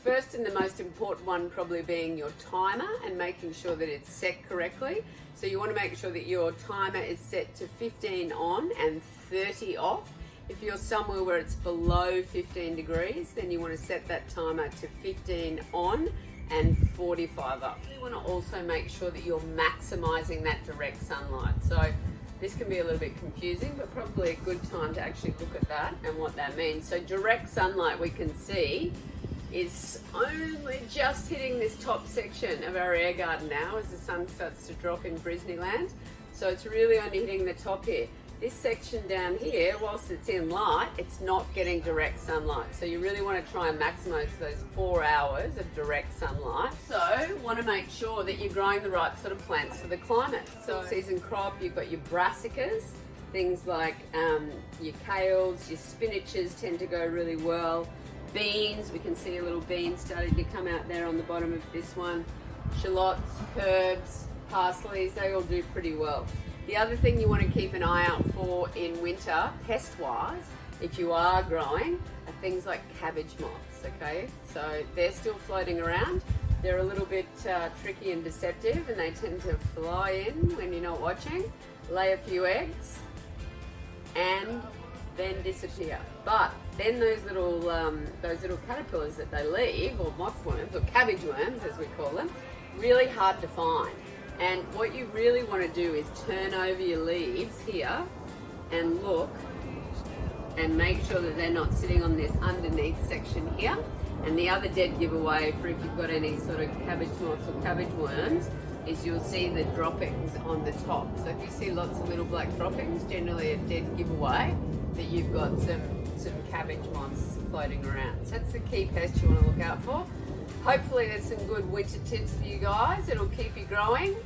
first and the most important one probably being your timer and making sure that it's set correctly. So you want to make sure that your timer is set to 15 on and 30 off. If you're somewhere where it's below 15 degrees, then you want to set that timer to 15 on and 45 up. You want to also make sure that you're maximizing that direct sunlight. So this can be a little bit confusing, but probably a good time to actually look at that and what that means. So direct sunlight, we can see, is only just hitting this top section of our air garden now as the sun starts to drop in Brisneyland. So it's really only hitting the top here. This section down here, whilst it's in light, it's not getting direct sunlight. So you really want to try and maximize those 4 hours of direct sunlight. So want to make sure that you're growing the right sort of plants for the climate. So season crop, you've got your brassicas, things like your kales, your spinaches tend to go really well. Beans, we can see a little bean starting to come out there on the bottom of this one. Shallots, herbs, parsleys, they all do pretty well. The other thing you want to keep an eye out for in winter, pest-wise, if you are growing, are things like cabbage moths, okay? So they're still floating around. They're a little bit tricky and deceptive, and they tend to fly in when you're not watching, lay a few eggs, and then disappear. But then those little caterpillars that they leave, or moth worms, or cabbage worms as we call them, really hard to find. And what you really want to do is turn over your leaves here and look and make sure that they're not sitting on this underneath section here. And the other dead giveaway for if you've got any sort of cabbage moths or cabbage worms is you'll see the droppings on the top. So if you see lots of little black droppings, generally a dead giveaway that you've got some cabbage moths floating around. So that's the key pest you want to look out for. Hopefully there's some good winter tips for you guys. It'll keep you growing.